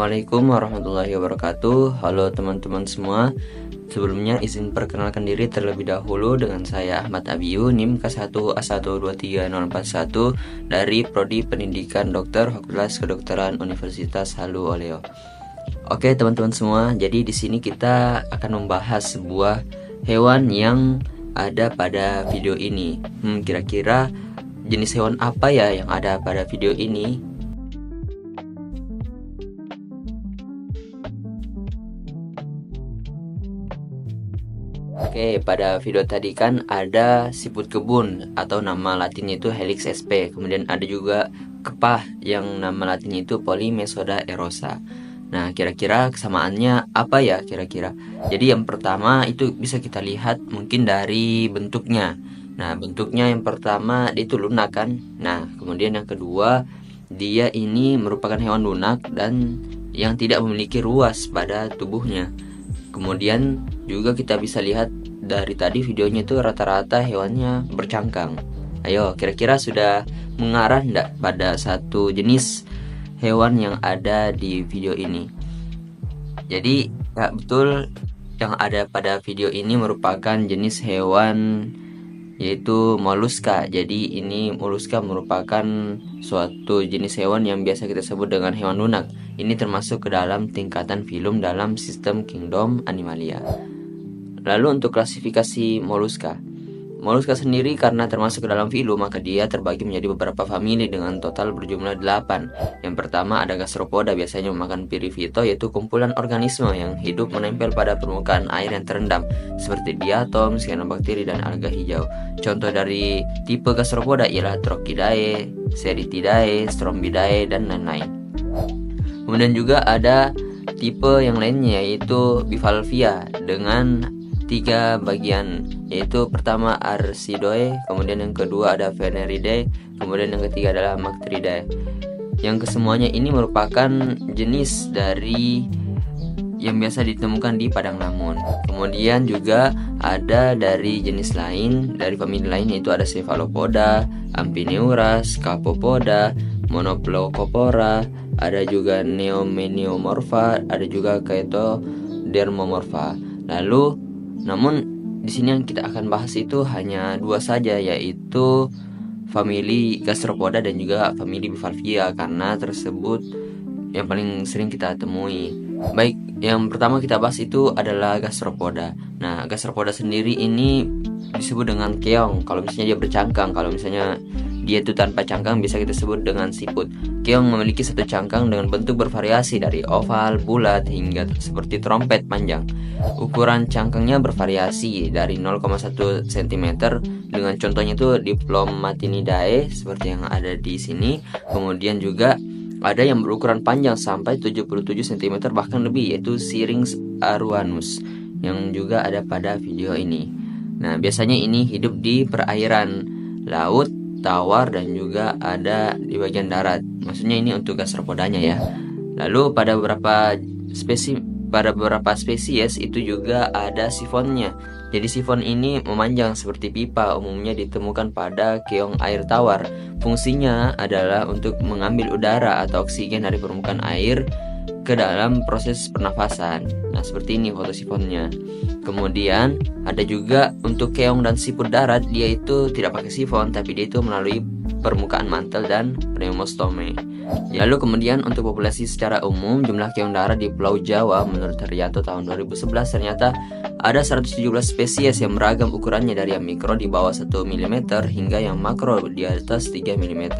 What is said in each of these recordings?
Assalamualaikum warahmatullahi wabarakatuh. Halo teman-teman semua. Sebelumnya izin perkenalkan diri terlebih dahulu dengan saya Ahmad Abiyu, NIM K1A1230441 dari Prodi Pendidikan Dokter Fakultas Kedokteran Universitas Halu Oleo. Oke teman-teman semua, jadi di sini kita akan membahas sebuah hewan yang ada pada video ini. Kira-kira jenis hewan apa ya yang ada pada video ini? Oke, pada video tadi kan ada siput kebun atau nama latinnya itu Helix sp. Kemudian ada juga kepah yang nama latinnya itu Polymesoda erosa. Nah, kira-kira kesamaannya apa ya kira-kira? Jadi yang pertama itu bisa kita lihat mungkin dari bentuknya. Nah, bentuknya yang pertama dia itu lunak kan. Nah, kemudian yang kedua dia ini merupakan hewan lunak dan yang tidak memiliki ruas pada tubuhnya. Kemudian juga kita bisa lihat dari tadi videonya itu rata-rata hewannya bercangkang. Ayo, kira-kira sudah mengarah enggak pada satu jenis hewan yang ada di video ini? Jadi, ya betul, yang ada pada video ini merupakan jenis hewan yaitu moluska. Jadi ini moluska merupakan suatu jenis hewan yang biasa kita sebut dengan hewan lunak. Ini termasuk ke dalam tingkatan filum dalam sistem kingdom Animalia. Lalu untuk klasifikasi moluska. Moluska sendiri karena termasuk ke dalam filum, maka dia terbagi menjadi beberapa famili dengan total berjumlah 8. Yang pertama ada gastropoda, biasanya memakan pirifito, yaitu kumpulan organisme yang hidup menempel pada permukaan air yang terendam seperti diatom, cyanobacteria, dan alga hijau. Contoh dari tipe gastropoda ialah Trochidae, Ceratidae, Strombidae, dan lain-lain. Kemudian juga ada tipe yang lainnya yaitu Bivalvia dengan 3 bagian, yaitu pertama Arsidoe, kemudian yang kedua ada Veneridae, kemudian yang ketiga adalah Mactridae. Yang kesemuanya ini merupakan jenis dari yang biasa ditemukan di padang lamun. Kemudian juga ada dari jenis lain, dari famili lain, yaitu ada Cephalopoda, Amphineura, Scapopoda, Monoplocophora, ada juga Neomeniomorpha, ada juga Chaetodermomorpha. Lalu namun di sini yang kita akan bahas itu hanya 2 saja, yaitu famili Gastropoda dan juga famili Bivalvia, karena tersebut yang paling sering kita temui. Baik, yang pertama kita bahas itu adalah Gastropoda. Nah, Gastropoda sendiri ini disebut dengan keong kalau misalnya dia bercangkang. Kalau misalnya dia itu tanpa cangkang bisa kita sebut dengan siput. Keong memiliki satu cangkang dengan bentuk bervariasi dari oval, bulat, hingga seperti trompet panjang. Ukuran cangkangnya bervariasi dari 0,1 cm dengan contohnya itu Diplomatinidae seperti yang ada di sini. Kemudian juga ada yang berukuran panjang sampai 77 cm bahkan lebih, yaitu Syrinx aruanus yang juga ada pada video ini. Nah, biasanya ini hidup di perairan laut, tawar, dan juga ada di bagian darat. Maksudnya ini untuk gastropodanya ya. Lalu pada beberapa spesies itu juga ada sifonnya. Jadi sifon ini memanjang seperti pipa, umumnya ditemukan pada keong air tawar. Fungsinya adalah untuk mengambil udara atau oksigen dari permukaan air ke dalam proses pernafasan. Nah, seperti ini foto sifonnya. Kemudian ada juga untuk keong dan siput darat, dia itu tidak pakai sifon, tapi dia itu melalui permukaan mantel dan pneumostome. Lalu kemudian untuk populasi secara umum, jumlah keong darat di Pulau Jawa menurut Haryanto tahun 2011 ternyata ada 117 spesies yang beragam ukurannya, dari yang mikro di bawah 1 mm hingga yang makro di atas 3 mm.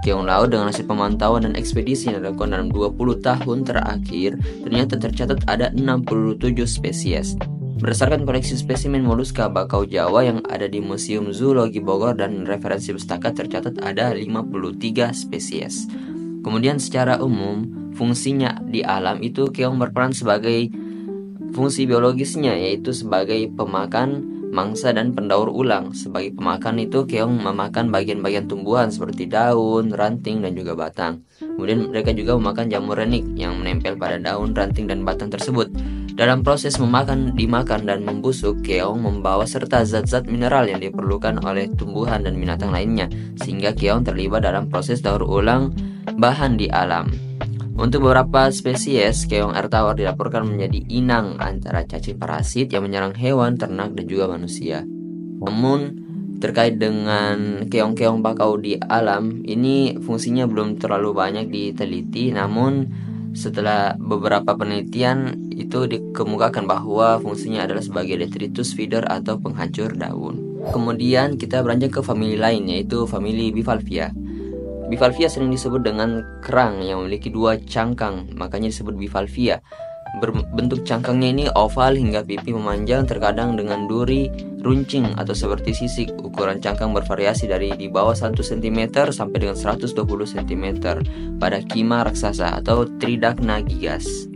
Keong laut dengan hasil pemantauan dan ekspedisi yang dilakukan dalam 20 tahun terakhir ternyata tercatat ada 67 spesies. Berdasarkan koleksi spesimen moluska bakau Jawa yang ada di Museum Zoologi Bogor dan referensi pustaka tercatat ada 53 spesies. Kemudian secara umum, fungsinya di alam itu keong berperan sebagai fungsi biologisnya, yaitu sebagai pemakan mangsa dan pendaur ulang. Sebagai pemakan itu keong memakan bagian-bagian tumbuhan seperti daun, ranting, dan juga batang. Kemudian mereka juga memakan jamur renik yang menempel pada daun, ranting, dan batang tersebut. Dalam proses dimakan dan membusuk, keong membawa serta zat-zat mineral yang diperlukan oleh tumbuhan dan binatang lainnya, sehingga keong terlibat dalam proses daur ulang bahan di alam. Untuk beberapa spesies, keong air tawar dilaporkan menjadi inang antara cacing parasit yang menyerang hewan, ternak, dan juga manusia. Namun, terkait dengan keong-keong bakau di alam, ini fungsinya belum terlalu banyak diteliti. Namun, setelah beberapa penelitian itu dikemukakan bahwa fungsinya adalah sebagai detritus feeder atau penghancur daun. Kemudian kita beranjak ke famili lain, yaitu famili Bivalvia. Bivalvia sering disebut dengan kerang yang memiliki 2 cangkang, makanya disebut Bivalvia. Bentuk cangkangnya ini oval hingga pipi memanjang, terkadang dengan duri runcing atau seperti sisik. Ukuran cangkang bervariasi dari di bawah 1 cm sampai dengan 120 cm pada kima raksasa atau Tridacna gigas.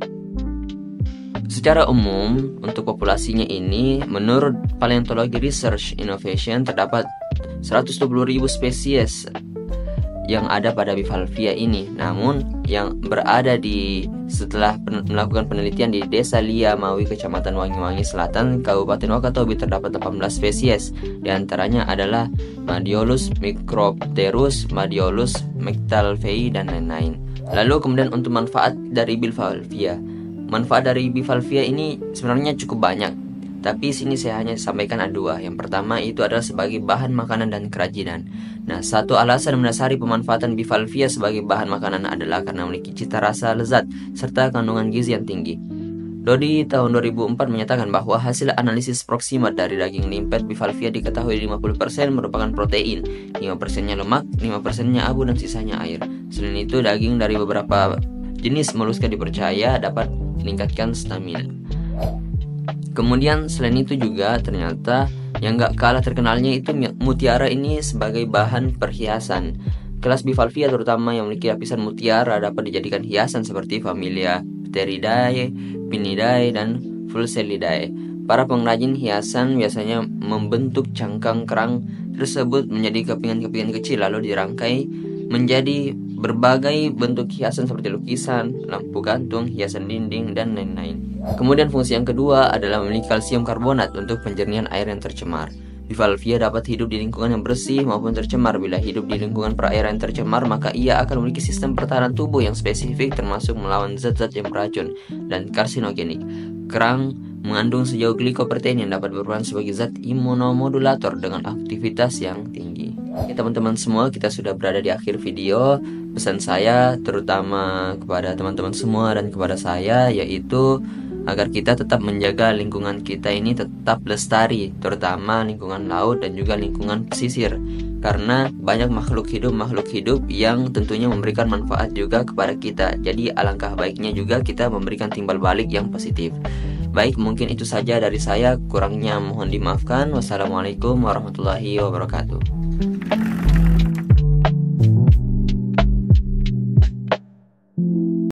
Secara umum, untuk populasinya ini, menurut Paleontology Research Innovation terdapat 120.000 spesies yang ada pada Bivalvia ini. Namun yang berada setelah melakukan penelitian di Desa Lia Mawi, Kecamatan Wangi-Wangi Selatan, Kabupaten Wakatobi, terdapat 18 spesies. Di antaranya adalah Madiolus micropterus, Madiolus mctalfei, dan lain-lain. Lalu kemudian untuk manfaat dari Bivalvia. Manfaat dari Bivalvia ini sebenarnya cukup banyak, tapi sini saya hanya sampaikan ada 2. Yang pertama itu adalah sebagai bahan makanan dan kerajinan. Nah, satu alasan mendasari pemanfaatan Bivalvia sebagai bahan makanan adalah karena memiliki cita rasa lezat serta kandungan gizi yang tinggi. Dodi tahun 2004 menyatakan bahwa hasil analisis proximat dari daging limpet Bivalvia diketahui 50% merupakan protein, 5%-nya lemak, 5%-nya abu, dan sisanya air. Selain itu, daging dari beberapa jenis moluska dipercaya dapat meningkatkan stamina. Kemudian selain itu juga ternyata yang gak kalah terkenalnya itu mutiara ini sebagai bahan perhiasan. Kelas Bivalvia terutama yang memiliki lapisan mutiara dapat dijadikan hiasan seperti familia Pteridae, Pinidae, dan Pulselidae. Para pengrajin hiasan biasanya membentuk cangkang kerang tersebut menjadi kepingan-kepingan kecil lalu dirangkai menjadi berbagai bentuk hiasan seperti lukisan, lampu gantung, hiasan dinding, dan lain-lain. Kemudian fungsi yang kedua adalah memiliki kalsium karbonat untuk penjernihan air yang tercemar. Bivalvia dapat hidup di lingkungan yang bersih maupun tercemar. Bila hidup di lingkungan perairan yang tercemar, maka ia akan memiliki sistem pertahanan tubuh yang spesifik termasuk melawan zat-zat yang beracun dan karsinogenik. Kerang mengandung sejauh glikoprotein yang dapat berperan sebagai zat imunomodulator dengan aktivitas yang tinggi. Oke teman-teman semua, kita sudah berada di akhir video. Pesan saya terutama kepada teman-teman semua dan kepada saya yaitu agar kita tetap menjaga lingkungan kita ini tetap lestari, terutama lingkungan laut dan juga lingkungan pesisir. Karena banyak makhluk hidup yang tentunya memberikan manfaat juga kepada kita. Jadi alangkah baiknya juga kita memberikan timbal balik yang positif. Baik, mungkin itu saja dari saya, kurangnya mohon dimaafkan. Wassalamualaikum warahmatullahi wabarakatuh.